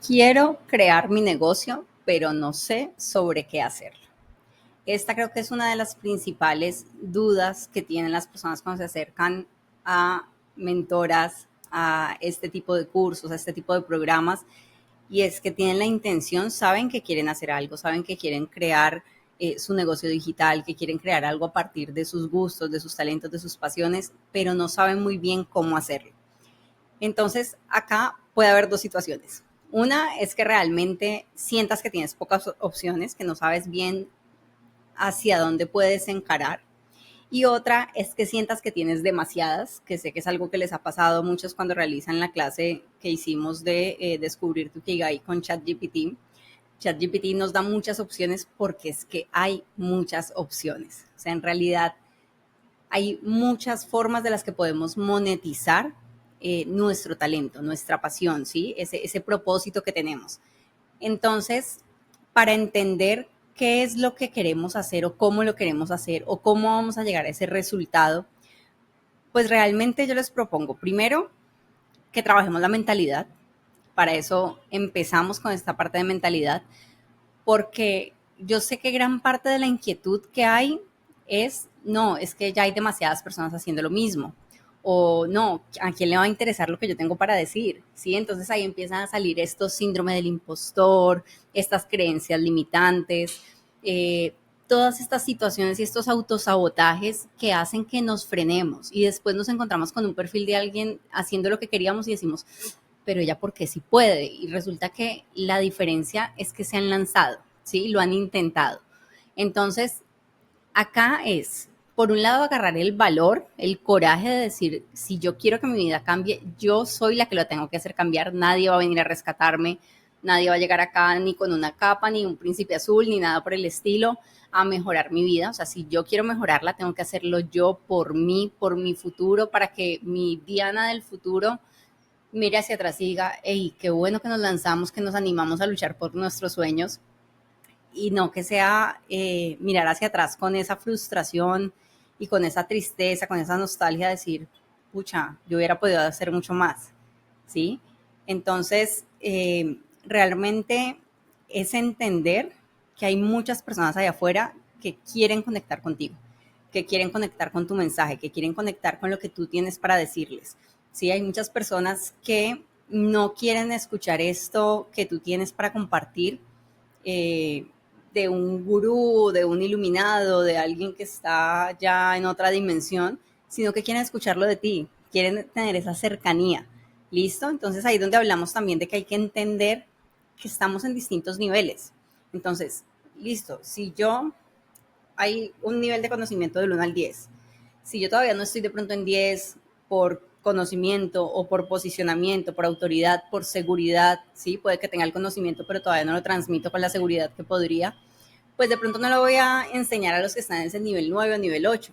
Quiero crear mi negocio, pero no sé sobre qué hacerlo. Esta creo que es una de las principales dudas que tienen las personas cuando se acercan a mentoras, a este tipo de cursos, a este tipo de programas, y es que tienen la intención, saben que quieren hacer algo, saben que quieren crear su negocio digital, que quieren crear algo a partir de sus gustos, de sus talentos, de sus pasiones, pero no saben muy bien cómo hacerlo. Entonces, acá puede haber dos situaciones. Una es que realmente sientas que tienes pocas opciones, que no sabes bien hacia dónde puedes encarar. Y otra es que sientas que tienes demasiadas, que sé que es algo que les ha pasado a muchos cuando realizan la clase que hicimos de descubrir tu Kigai con ChatGPT. ChatGPT nos da muchas opciones porque es que hay muchas opciones. O sea, en realidad hay muchas formas de las que podemos monetizar nuestro talento, nuestra pasión, ¿sí? Ese propósito que tenemos. Entonces, para entender qué es lo que queremos hacer o cómo lo queremos hacer o cómo vamos a llegar a ese resultado, pues realmente yo les propongo primero que trabajemos la mentalidad. Para eso empezamos con esta parte de mentalidad, porque yo sé que gran parte de la inquietud que hay es, no, es que ya hay demasiadas personas haciendo lo mismo, o no, ¿a quién le va a interesar lo que yo tengo para decir? ¿Sí? Entonces ahí empiezan a salir estos síndromes del impostor, estas creencias limitantes, eh, todas estas situaciones y estos autosabotajes que hacen que nos frenemos y después nos encontramos con un perfil de alguien haciendo lo que queríamos y decimos, pero ella porque sí puede. Y resulta que la diferencia es que se han lanzado, ¿sí? Lo han intentado. Entonces, acá es, por un lado, agarrar el valor, el coraje de decir, si yo quiero que mi vida cambie, yo soy la que lo tengo que hacer cambiar, nadie va a venir a rescatarme, nadie va a llegar acá ni con una capa, ni un príncipe azul, ni nada por el estilo, a mejorar mi vida. O sea, si yo quiero mejorarla, tengo que hacerlo yo por mí, por mi futuro, para que mi Diana del futuro mire hacia atrás y diga, hey, qué bueno que nos lanzamos, que nos animamos a luchar por nuestros sueños y no que sea mirar hacia atrás con esa frustración y con esa tristeza, con esa nostalgia, decir, pucha, yo hubiera podido hacer mucho más, ¿sí? Entonces, realmente es entender que hay muchas personas allá afuera que quieren conectar contigo, que quieren conectar con tu mensaje, que quieren conectar con lo que tú tienes para decirles. Sí, hay muchas personas que no quieren escuchar esto que tú tienes para compartir, eh, de un gurú, de un iluminado, de alguien que está ya en otra dimensión, sino que quieren escucharlo de ti, quieren tener esa cercanía. ¿Listo? Entonces ahí es donde hablamos también de que hay que entender que estamos en distintos niveles. Entonces, listo, si yo hay un nivel de conocimiento del 1 al 10. Si yo todavía no estoy de pronto en 10 por conocimiento o por posicionamiento, por autoridad, por seguridad, sí, puede que tenga el conocimiento, pero todavía no lo transmito con la seguridad que podría, pues de pronto no lo voy a enseñar a los que están en ese nivel 9 o nivel 8,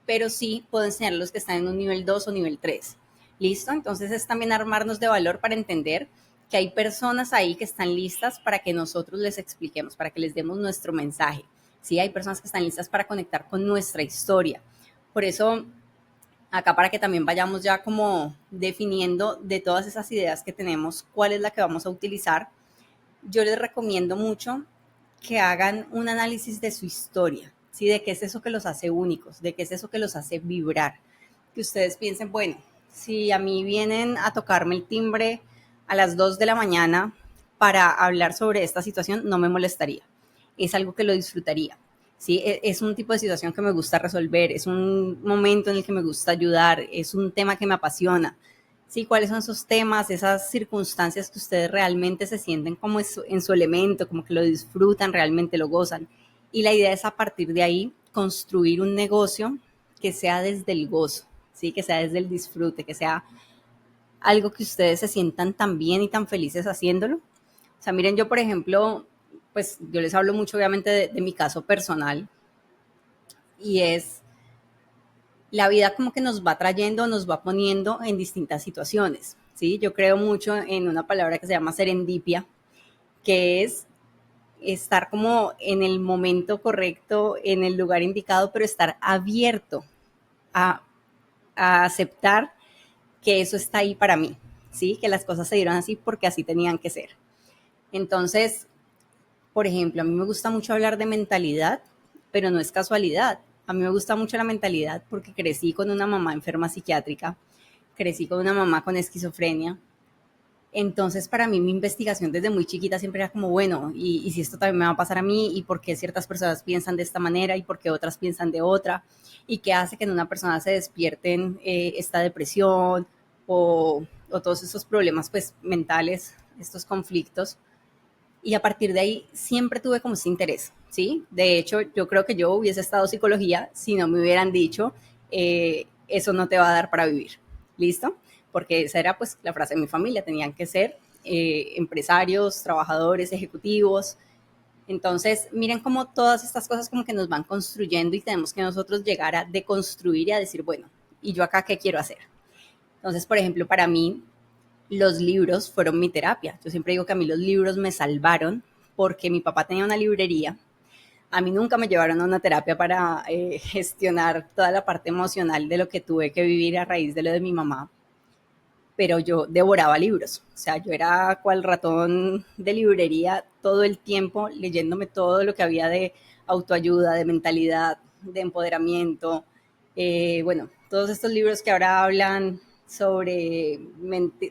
pero sí puedo enseñar a los que están en un nivel 2 o nivel 3. ¿Listo? Entonces es también armarnos de valor para entender que hay personas ahí que están listas para que nosotros les expliquemos, para que les demos nuestro mensaje. Sí, hay personas que están listas para conectar con nuestra historia. Por eso, acá para que también vayamos ya como definiendo de todas esas ideas que tenemos, cuál es la que vamos a utilizar, yo les recomiendo mucho que hagan un análisis de su historia, ¿sí? De qué es eso que los hace únicos, de qué es eso que los hace vibrar. Que ustedes piensen, bueno, si a mí vienen a tocarme el timbre a las 2 de la mañana para hablar sobre esta situación, no me molestaría. Es algo que lo disfrutaría. ¿Sí? Es un tipo de situación que me gusta resolver, es un momento en el que me gusta ayudar, es un tema que me apasiona. Sí, cuáles son esos temas, esas circunstancias que ustedes realmente se sienten como en su elemento, como que lo disfrutan, realmente lo gozan. Y la idea es a partir de ahí construir un negocio que sea desde el gozo, ¿sí? Que sea desde el disfrute, que sea algo que ustedes se sientan tan bien y tan felices haciéndolo. O sea, miren, yo por ejemplo, pues yo les hablo mucho obviamente de mi caso personal y es la vida como que nos va trayendo, nos va poniendo en distintas situaciones, ¿sí? Yo creo mucho en una palabra que se llama serendipia, que es estar como en el momento correcto, en el lugar indicado, pero estar abierto a, a aceptar que eso está ahí para mí, ¿sí? Que las cosas se dieron así porque así tenían que ser. Entonces, por ejemplo, a mí me gusta mucho hablar de mentalidad, pero no es casualidad. A mí me gusta mucho la mentalidad porque crecí con una mamá enferma psiquiátrica, crecí con una mamá con esquizofrenia. Entonces, para mí, mi investigación desde muy chiquita siempre era como, bueno, y si esto también me va a pasar a mí, y por qué ciertas personas piensan de esta manera, y por qué otras piensan de otra, y qué hace que en una persona se despierten esta depresión o todos esos problemas pues mentales, estos conflictos. Y a partir de ahí siempre tuve como ese interés, ¿sí? De hecho, yo creo que yo hubiese estado psicología si no me hubieran dicho, eso no te va a dar para vivir, ¿listo? Porque esa era pues la frase de mi familia, tenían que ser empresarios, trabajadores, ejecutivos. Entonces, miren cómo todas estas cosas como que nos van construyendo y tenemos que nosotros llegar a deconstruir y a decir, bueno, ¿y yo acá qué quiero hacer? Entonces, por ejemplo, para mí, los libros fueron mi terapia. Yo siempre digo que a mí los libros me salvaron porque mi papá tenía una librería. A mí nunca me llevaron a una terapia para gestionar toda la parte emocional de lo que tuve que vivir a raíz de lo de mi mamá, pero yo devoraba libros. O sea, yo era cual ratón de librería todo el tiempo leyéndome todo lo que había de autoayuda, de mentalidad, de empoderamiento. Bueno, todos estos libros que ahora hablan sobre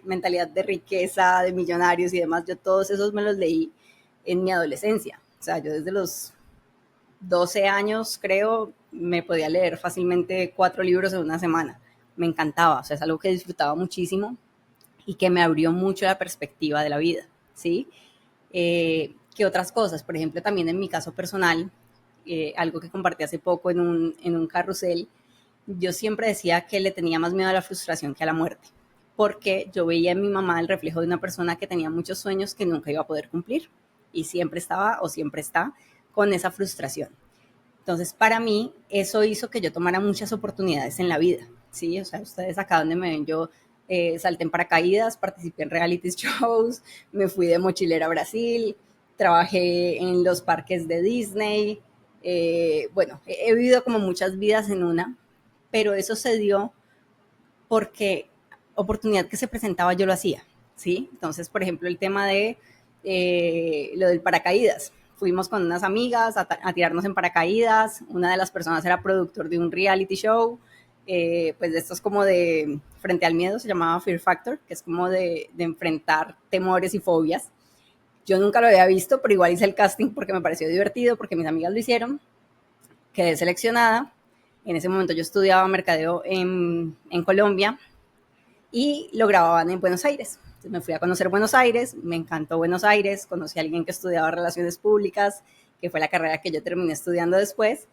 mentalidad de riqueza, de millonarios y demás, yo todos esos me los leí en mi adolescencia. O sea, yo desde los 12 años, creo, me podía leer fácilmente 4 libros en una semana. Me encantaba, o sea, es algo que disfrutaba muchísimo y que me abrió mucho la perspectiva de la vida, ¿sí? ¿Qué otras cosas? Por ejemplo, también en mi caso personal, algo que compartí hace poco en un carrusel, yo siempre decía que le tenía más miedo a la frustración que a la muerte, porque yo veía en mi mamá el reflejo de una persona que tenía muchos sueños que nunca iba a poder cumplir y siempre estaba o siempre está con esa frustración. Entonces, para mí, eso hizo que yo tomara muchas oportunidades en la vida, ¿sí? O sea, ustedes acá donde me ven, yo salté en paracaídas, participé en reality shows, me fui de mochilera a Brasil, trabajé en los parques de Disney, bueno, he vivido como muchas vidas en una, pero eso se dio porque oportunidad que se presentaba yo lo hacía, ¿sí? Entonces, por ejemplo, el tema de lo del paracaídas. Fuimos con unas amigas a tirarnos en paracaídas. Una de las personas era productor de un reality show, pues de estos como de frente al miedo, se llamaba Fear Factor, que es como de enfrentar temores y fobias. Yo nunca lo había visto, pero igual hice el casting porque me pareció divertido, porque mis amigas lo hicieron. Quedé seleccionada. En ese momento yo estudiaba mercadeo en Colombia y lo grababan en Buenos Aires. Entonces me fui a conocer Buenos Aires, me encantó Buenos Aires, conocí a alguien que estudiaba relaciones públicas, que fue la carrera que yo terminé estudiando después,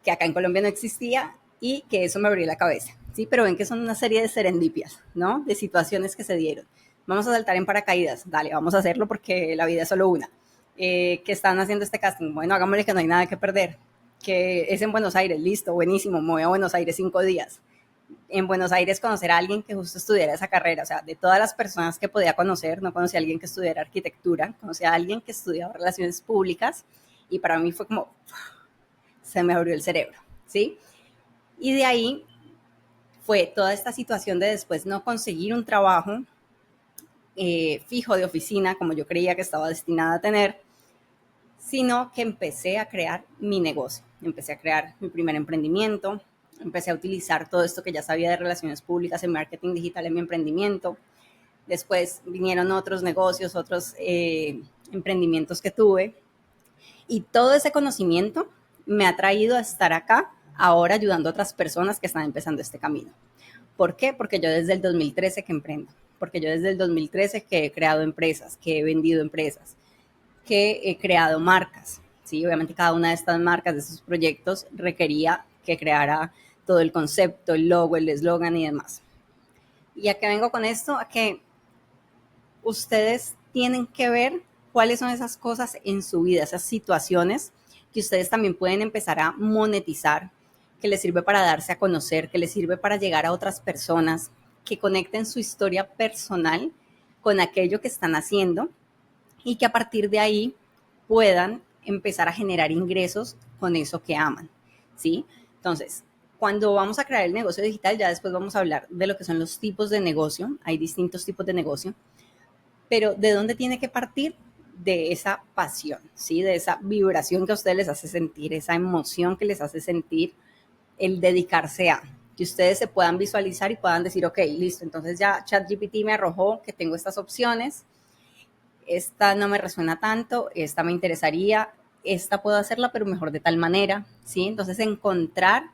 que acá en Colombia no existía y que eso me abrió la cabeza. Sí, pero ven que son una serie de serendipias, ¿no? De situaciones que se dieron. Vamos a saltar en paracaídas, dale, vamos a hacerlo porque la vida es solo una. ¿Qué están haciendo este casting? Bueno, hagámosle que no hay nada que perder. Que es en Buenos Aires, listo, buenísimo, me voy a Buenos Aires 5 días en Buenos Aires conocer a alguien que justo estudiara esa carrera. O sea, de todas las personas que podía conocer, no conocí a alguien que estudiara arquitectura, conocí a alguien que estudiaba relaciones públicas y para mí fue como, se me abrió el cerebro, ¿sí? Y de ahí fue toda esta situación de después no conseguir un trabajo fijo de oficina como yo creía que estaba destinada a tener, sino que empecé a crear mi negocio. Empecé a crear mi primer emprendimiento, empecé a utilizar todo esto que ya sabía de relaciones públicas en marketing digital en mi emprendimiento. Después vinieron otros negocios, otros emprendimientos que tuve y todo ese conocimiento me ha traído a estar acá ahora ayudando a otras personas que están empezando este camino. ¿Por qué? Porque yo desde el 2013 que emprendo, porque yo desde el 2013 que he creado empresas, que he vendido empresas, que he creado marcas. ¿Sí? Obviamente cada una de estas marcas, de estos proyectos, requería que creara todo el concepto, el logo, el eslogan y demás. ¿Y a qué vengo con esto? A que ustedes tienen que ver cuáles son esas cosas en su vida, esas situaciones que ustedes también pueden empezar a monetizar, que les sirve para darse a conocer, que les sirve para llegar a otras personas, que conecten su historia personal con aquello que están haciendo y que a partir de ahí puedan empezar a generar ingresos con eso que aman, ¿sí? Entonces, cuando vamos a crear el negocio digital, ya después vamos a hablar de lo que son los tipos de negocio. Hay distintos tipos de negocio, pero ¿de dónde tiene que partir? de esa pasión, ¿sí? De esa vibración que a ustedes les hace sentir, esa emoción que les hace sentir el dedicarse a, que ustedes se puedan visualizar y puedan decir, ok, listo, entonces ya ChatGPT me arrojó que tengo estas opciones, esta no me resuena tanto, esta me interesaría, esta puedo hacerla, pero mejor de tal manera, ¿sí? Entonces encontrar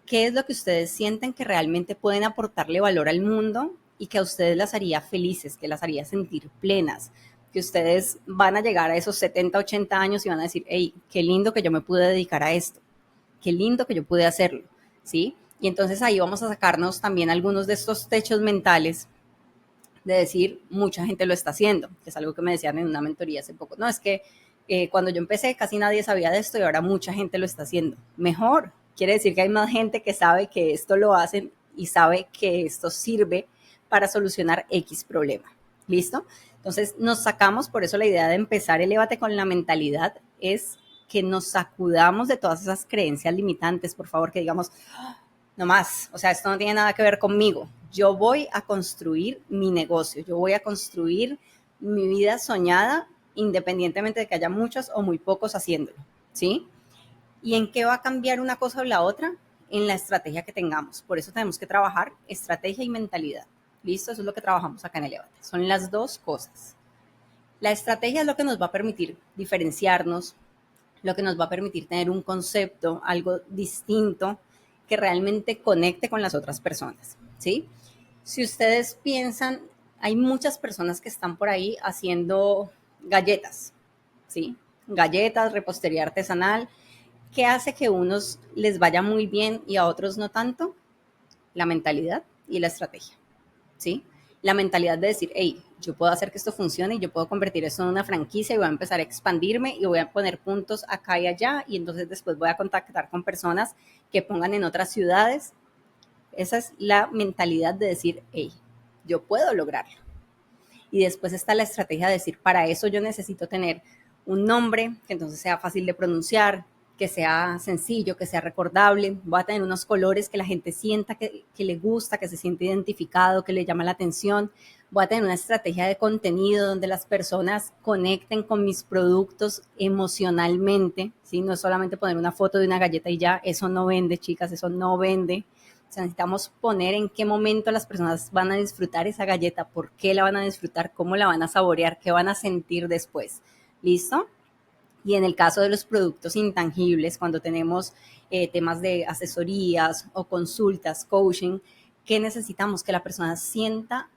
qué es lo que ustedes sienten que realmente pueden aportarle valor al mundo y que a ustedes las haría felices, que las haría sentir plenas, que ustedes van a llegar a esos 70, 80 años y van a decir, hey, qué lindo que yo me pude dedicar a esto, qué lindo que yo pude hacerlo, ¿sí? Y entonces ahí vamos a sacarnos también algunos de estos techos mentales de decir, mucha gente lo está haciendo, que es algo que me decían en una mentoría hace poco. No, es que cuando yo empecé casi nadie sabía de esto y ahora mucha gente lo está haciendo. Mejor, quiere decir que hay más gente que sabe que esto lo hacen y sabe que esto sirve para solucionar X problema. ¿Listo? Entonces nos sacamos, por eso la idea de empezar Elévate con la mentalidad es que nos sacudamos de todas esas creencias limitantes, por favor, que digamos, no más, o sea, esto no tiene nada que ver conmigo. Yo voy a construir mi negocio, yo voy a construir mi vida soñada, independientemente de que haya muchos o muy pocos haciéndolo, ¿sí? ¿Y en qué va a cambiar una cosa o la otra? En la estrategia que tengamos. Por eso tenemos que trabajar estrategia y mentalidad. ¿Listo? Eso es lo que trabajamos acá en Elevate. Son las dos cosas. La estrategia es lo que nos va a permitir diferenciarnos, lo que nos va a permitir tener un concepto, algo distinto, que realmente conecte con las otras personas, ¿sí? Si ustedes piensan, hay muchas personas que están por ahí haciendo galletas, ¿sí? Galletas, repostería artesanal. ¿Qué hace que a unos les vaya muy bien y a otros no tanto? La mentalidad y la estrategia, ¿sí? La mentalidad de decir, hey, yo puedo hacer que esto funcione y yo puedo convertir esto en una franquicia y voy a empezar a expandirme y voy a poner puntos acá y allá y entonces después voy a contactar con personas que pongan en otras ciudades. Esa es la mentalidad de decir, hey, yo puedo lograrlo. Y después está la estrategia de decir, para eso yo necesito tener un nombre que entonces sea fácil de pronunciar, que sea sencillo, que sea recordable. Voy a tener unos colores que la gente sienta que le gusta, que se siente identificado, que le llama la atención. Voy a tener una estrategia de contenido donde las personas conecten con mis productos emocionalmente, ¿sí? No es solamente poner una foto de una galleta y ya, eso no vende, chicas, eso no vende. O sea, necesitamos poner en qué momento las personas van a disfrutar esa galleta, por qué la van a disfrutar, cómo la van a saborear, qué van a sentir después. ¿Listo? Y en el caso de los productos intangibles, cuando tenemos temas de asesorías o consultas, coaching, ¿qué necesitamos? Que la persona sienta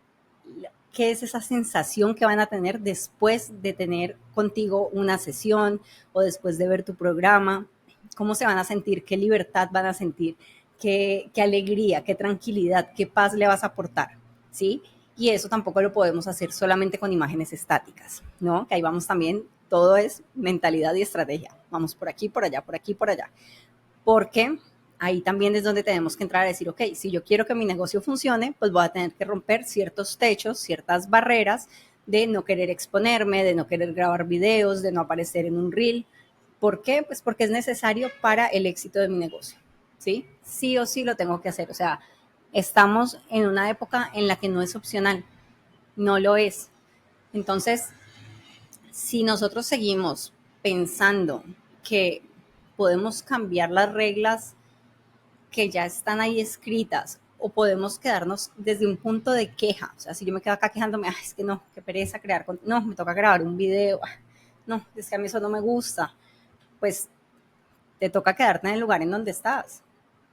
qué es esa sensación que van a tener después de tener contigo una sesión o después de ver tu programa, cómo se van a sentir, qué libertad van a sentir, qué alegría, qué tranquilidad, qué paz le vas a aportar, ¿sí? Y eso tampoco lo podemos hacer solamente con imágenes estáticas, ¿no? Que ahí vamos también, todo es mentalidad y estrategia. Vamos por aquí, por allá, por aquí, por allá. Porque ahí también es donde tenemos que entrar a decir, ok, si yo quiero que mi negocio funcione, pues voy a tener que romper ciertos techos, ciertas barreras de no querer exponerme, de no querer grabar videos, de no aparecer en un reel. ¿Por qué? Pues porque es necesario para el éxito de mi negocio, ¿sí? Sí o sí lo tengo que hacer. O sea, estamos en una época en la que no es opcional, no lo es. Entonces, si nosotros seguimos pensando que podemos cambiar las reglas que ya están ahí escritas o podemos quedarnos desde un punto de queja, o sea, si yo me quedo acá quejándome, es que no, qué pereza crear, no, me toca grabar un video, no, es que a mí eso no me gusta, pues te toca quedarte en el lugar en donde estás,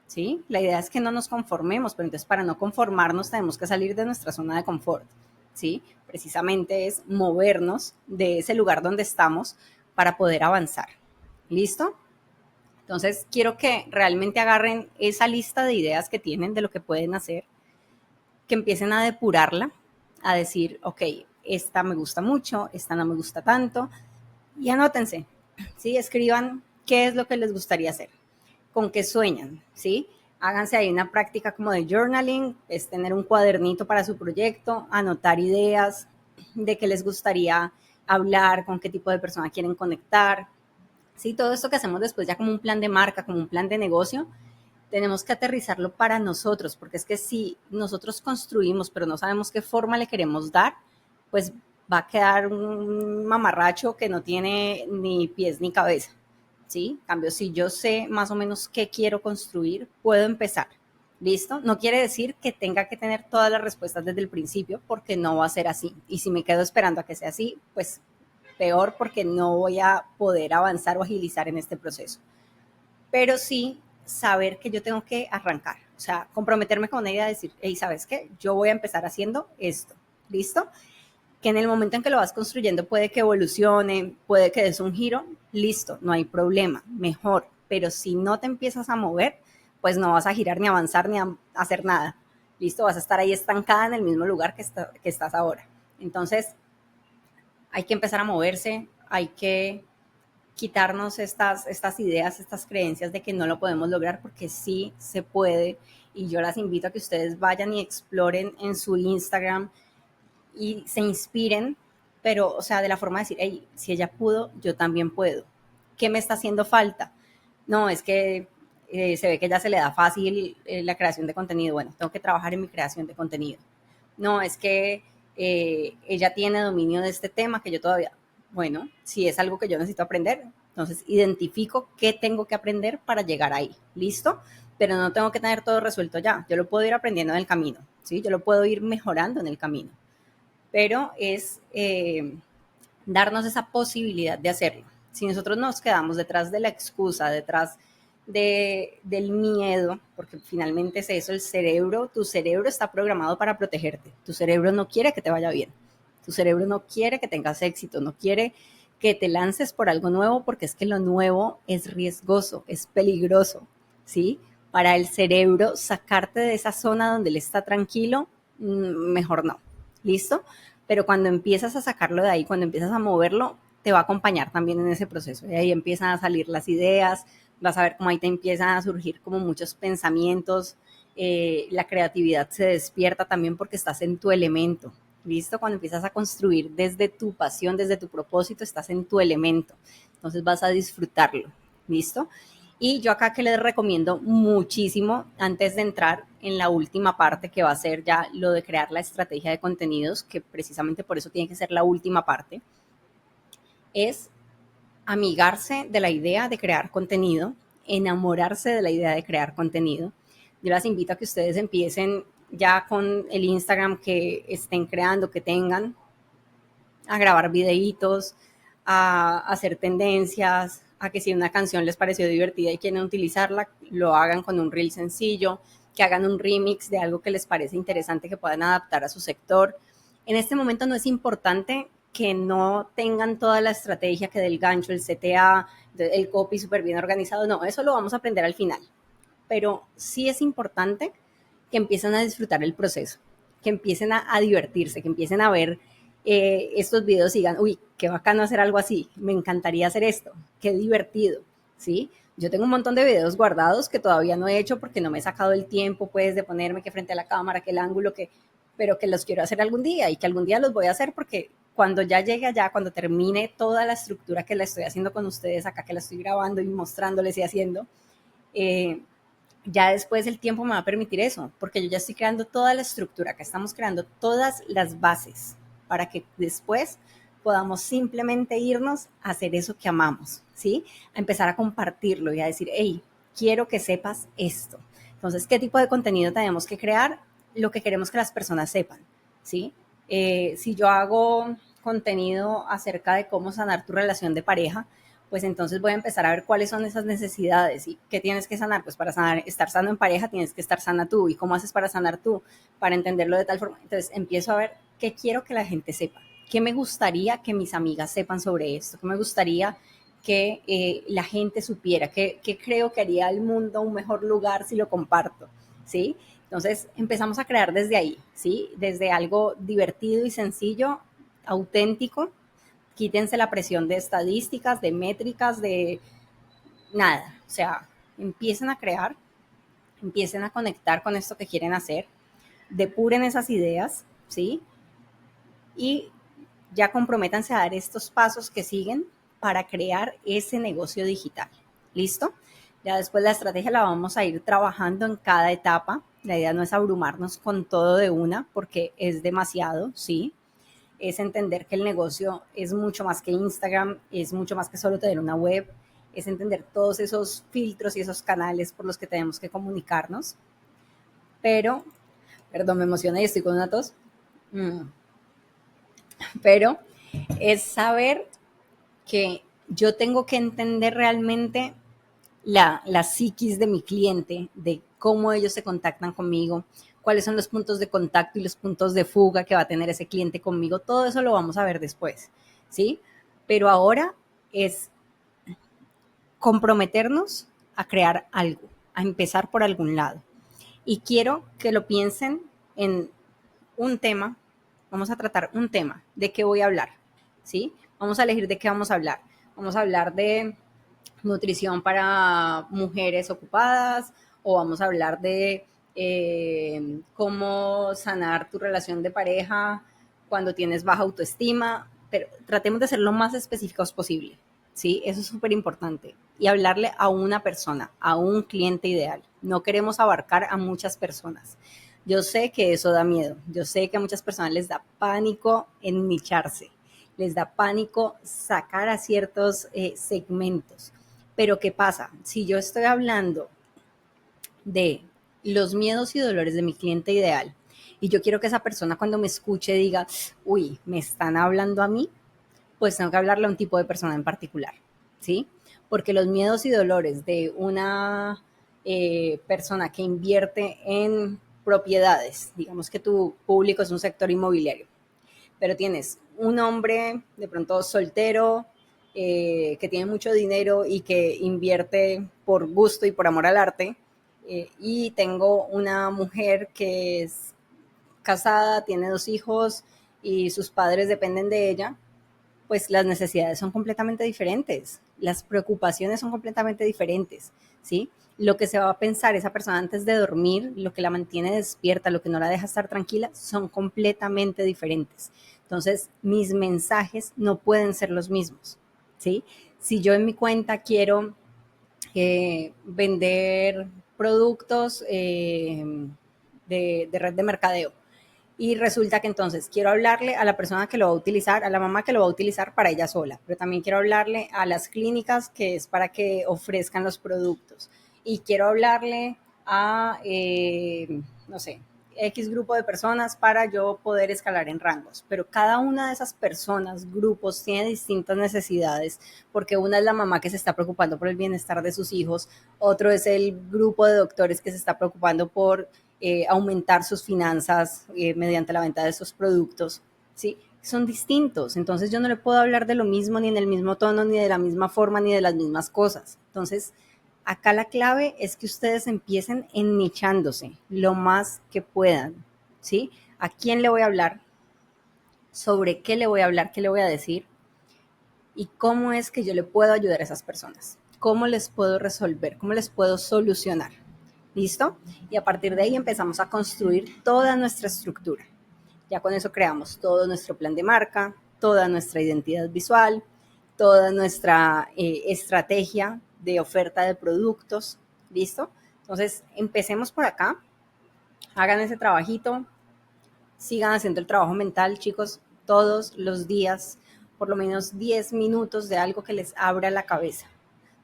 ¿sí? La idea es que no nos conformemos, pero entonces para no conformarnos tenemos que salir de nuestra zona de confort, ¿sí? Precisamente es movernos de ese lugar donde estamos para poder avanzar. ¿Listo? Entonces, quiero que realmente agarren esa lista de ideas que tienen de lo que pueden hacer, que empiecen a depurarla, a decir, ok, esta me gusta mucho, esta no me gusta tanto, y anótense, ¿sí? Escriban qué es lo que les gustaría hacer, con qué sueñan, ¿sí? Háganse ahí una práctica como de journaling, es tener un cuadernito para su proyecto, anotar ideas de qué les gustaría hablar, con qué tipo de persona quieren conectar, ¿sí? Todo esto que hacemos después ya como un plan de marca, como un plan de negocio, tenemos que aterrizarlo para nosotros, porque es que si nosotros construimos, pero no sabemos qué forma le queremos dar, pues va a quedar un mamarracho que no tiene ni pies ni cabeza, ¿sí? En cambio, si yo sé más o menos qué quiero construir, puedo empezar. ¿Listo? No quiere decir que tenga que tener todas las respuestas desde el principio, porque no va a ser así. Y si me quedo esperando a que sea así, pues peor, porque no voy a poder avanzar o agilizar en este proceso. Pero sí saber que yo tengo que arrancar, o sea, comprometerme con ella, decir, hey, ¿sabes qué? Yo voy a empezar haciendo esto, ¿listo? Que en el momento en que lo vas construyendo puede que evolucione, puede que des un giro, listo, no hay problema, mejor. Pero si no te empiezas a mover, pues no vas a girar ni avanzar ni a hacer nada. Listo, vas a estar ahí estancada en el mismo lugar que estás ahora. Entonces, hay que empezar a moverse, hay que quitarnos estas ideas, estas creencias de que no lo podemos lograr, porque sí se puede. Y yo las invito a que ustedes vayan y exploren en su Instagram y se inspiren, pero, o sea, de la forma de decir, hey, si ella pudo, yo también puedo. ¿Qué me está haciendo falta? No, es que se ve que ya se le da fácil la creación de contenido. Bueno, tengo que trabajar en mi creación de contenido. No, es que ella tiene dominio de este tema que yo todavía, bueno, si es algo que yo necesito aprender, entonces identifico qué tengo que aprender para llegar ahí, ¿listo? Pero no tengo que tener todo resuelto ya, yo lo puedo ir aprendiendo en el camino, ¿sí? Yo lo puedo ir mejorando en el camino, pero es darnos esa posibilidad de hacerlo. Si nosotros nos quedamos detrás de la excusa, detrás del miedo, porque finalmente es eso, el cerebro, tu cerebro está programado para protegerte, tu cerebro no quiere que te vaya bien, tu cerebro no quiere que tengas éxito, no quiere que te lances por algo nuevo, porque es que lo nuevo es riesgoso, es peligroso, ¿sí? Para el cerebro, sacarte de esa zona donde él está tranquilo, mejor no, ¿listo? Pero cuando empiezas a sacarlo de ahí, cuando empiezas a moverlo, te va a acompañar también en ese proceso. Y ahí empiezan a salir las ideas, vas a ver cómo ahí te empiezan a surgir como muchos pensamientos, la creatividad se despierta también porque estás en tu elemento, ¿listo? Cuando empiezas a construir desde tu pasión, desde tu propósito, estás en tu elemento, entonces vas a disfrutarlo, ¿listo? Y yo acá que les recomiendo muchísimo, antes de entrar en la última parte que va a ser ya lo de crear la estrategia de contenidos, que precisamente por eso tiene que ser la última parte, es amigarse de la idea de crear contenido, enamorarse de la idea de crear contenido. Yo las invito a que ustedes empiecen ya con el Instagram que estén creando, que tengan, a grabar videitos, a hacer tendencias, a que si una canción les pareció divertida y quieren utilizarla, lo hagan con un reel sencillo, que hagan un remix de algo que les parece interesante que puedan adaptar a su sector. En este momento no es importante que no tengan toda la estrategia que del gancho, el CTA, el copy súper bien organizado, no, eso lo vamos a aprender al final. Pero sí es importante que empiecen a disfrutar el proceso, que empiecen a divertirse, que empiecen a ver estos videos y digan, uy, qué bacano hacer algo así, me encantaría hacer esto, qué divertido, ¿sí? Yo tengo un montón de videos guardados que todavía no he hecho porque no me he sacado el tiempo, pues, de ponerme que frente a la cámara, que el ángulo, pero que los quiero hacer algún día y que algún día los voy a hacer porque cuando ya llegue allá, cuando termine toda la estructura que la estoy haciendo con ustedes acá, que la estoy grabando y mostrándoles y haciendo, eh, ya después el tiempo me va a permitir eso, porque yo ya estoy creando toda la estructura, que estamos creando todas las bases para que después podamos simplemente irnos a hacer eso que amamos, ¿sí? A empezar a compartirlo y a decir, hey, quiero que sepas esto. Entonces, ¿qué tipo de contenido tenemos que crear? Lo que queremos que las personas sepan, ¿sí? Si yo hago contenido acerca de cómo sanar tu relación de pareja, pues entonces voy a empezar a ver cuáles son esas necesidades y qué tienes que sanar. Pues para sanar, estar sano en pareja tienes que estar sana tú. ¿Y cómo haces para sanar tú? Para entenderlo de tal forma. Entonces empiezo a ver qué quiero que la gente sepa, qué me gustaría que mis amigas sepan sobre esto, qué me gustaría que la gente supiera, qué creo que haría el mundo un mejor lugar si lo comparto, ¿sí? Entonces empezamos a crear desde ahí, ¿sí? Desde algo divertido y sencillo, auténtico. Quítense la presión de estadísticas, de métricas, de nada. O sea, empiecen a crear, empiecen a conectar con esto que quieren hacer, depuren esas ideas, ¿sí? Y ya comprométanse a dar estos pasos que siguen para crear ese negocio digital. ¿Listo? Ya después la estrategia la vamos a ir trabajando en cada etapa. La idea no es abrumarnos con todo de una porque es demasiado, ¿sí? es entender que el negocio es mucho más que Instagram, es mucho más que solo tener una web, es entender todos esos filtros y esos canales por los que tenemos que comunicarnos. Pero, perdón, me emocioné y estoy con una tos. Pero es saber que yo tengo que entender realmente la psiquis de mi cliente, de cómo ellos se contactan conmigo, cuáles son los puntos de contacto y los puntos de fuga que va a tener ese cliente conmigo. Todo eso lo vamos a ver después, ¿sí? Pero ahora es comprometernos a crear algo, a empezar por algún lado. Y quiero que lo piensen en un tema, vamos a tratar un tema, de qué voy a hablar, ¿sí? Vamos a elegir de qué vamos a hablar. Vamos a hablar de nutrición para mujeres ocupadas o vamos a hablar de cómo sanar tu relación de pareja cuando tienes baja autoestima, pero tratemos de ser lo más específicos posible, ¿sí? Eso es súper importante. Y hablarle a una persona, a un cliente ideal. No queremos abarcar a muchas personas. Yo sé que eso da miedo. Yo sé que a muchas personas les da pánico en nicharse. Les da pánico sacar a ciertos segmentos. Pero ¿qué pasa? Si yo estoy hablando de los miedos y dolores de mi cliente ideal y yo quiero que esa persona cuando me escuche diga, uy, me están hablando a mí, pues tengo que hablarle a un tipo de persona en particular, ¿sí? Porque los miedos y dolores de una persona que invierte en propiedades, digamos que tu público es un sector inmobiliario, pero tienes un hombre de pronto soltero, que tiene mucho dinero y que invierte por gusto y por amor al arte, y tengo una mujer que es casada, tiene 2 hijos y sus padres dependen de ella, pues las necesidades son completamente diferentes, las preocupaciones son completamente diferentes, ¿sí? Lo que se va a pensar esa persona antes de dormir, lo que la mantiene despierta, lo que no la deja estar tranquila, son completamente diferentes. Entonces, mis mensajes no pueden ser los mismos, ¿sí? Si yo en mi cuenta quiero vender productos de red de mercadeo, y resulta que entonces quiero hablarle a la persona que lo va a utilizar, a la mamá que lo va a utilizar para ella sola, pero también quiero hablarle a las clínicas que es para que ofrezcan los productos. Y quiero hablarle a, no sé, X grupo de personas para yo poder escalar en rangos. Pero cada una de esas personas, grupos, tiene distintas necesidades, porque una es la mamá que se está preocupando por el bienestar de sus hijos, otro es el grupo de doctores que se está preocupando por aumentar sus finanzas mediante la venta de esos productos, ¿sí? Son distintos, entonces yo no le puedo hablar de lo mismo, ni en el mismo tono, ni de la misma forma, ni de las mismas cosas. Entonces, acá la clave es que ustedes empiecen ennichándose lo más que puedan, ¿sí? ¿A quién le voy a hablar? ¿Sobre qué le voy a hablar? ¿Qué le voy a decir? ¿Y cómo es que yo le puedo ayudar a esas personas? ¿Cómo les puedo resolver? ¿Cómo les puedo solucionar? ¿Listo? Y a partir de ahí empezamos a construir toda nuestra estructura. Ya con eso creamos todo nuestro plan de marca, toda nuestra identidad visual, toda nuestra estrategia de oferta de productos. ¿Listo? Entonces, empecemos por acá. Hagan ese trabajito. Sigan haciendo el trabajo mental, chicos, todos los días, por lo menos 10 minutos de algo que les abra la cabeza.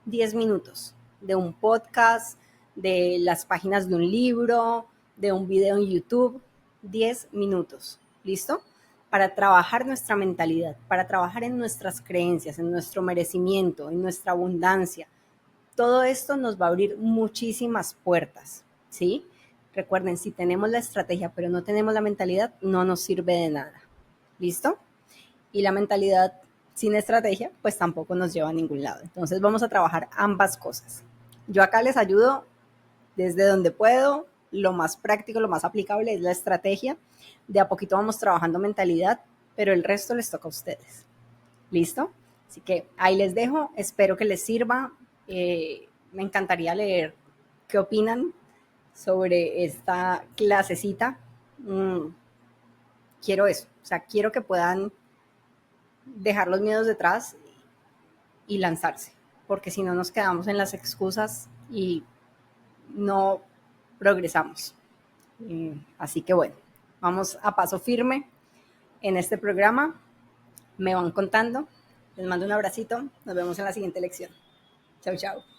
10 minutos de un podcast, de las páginas de un libro, de un video en YouTube, 10 minutos, ¿listo? Para trabajar nuestra mentalidad, para trabajar en nuestras creencias, en nuestro merecimiento, en nuestra abundancia. Todo esto nos va a abrir muchísimas puertas, ¿sí? Recuerden, si tenemos la estrategia pero no tenemos la mentalidad, no nos sirve de nada, ¿listo? Y la mentalidad sin estrategia, pues tampoco nos lleva a ningún lado. Entonces vamos a trabajar ambas cosas. Yo acá les ayudo desde donde puedo, lo más práctico, lo más aplicable es la estrategia. De a poquito vamos trabajando mentalidad, pero el resto les toca a ustedes. ¿Listo? Así que ahí les dejo, espero que les sirva. Me encantaría leer qué opinan sobre esta clasecita. Quiero eso, o sea, quiero que puedan dejar los miedos detrás y lanzarse, porque si no nos quedamos en las excusas y no progresamos. Así que bueno, vamos a paso firme. en este programa. Me van contando. Les mando un abracito. Nos vemos en la siguiente lección. Chau, chau.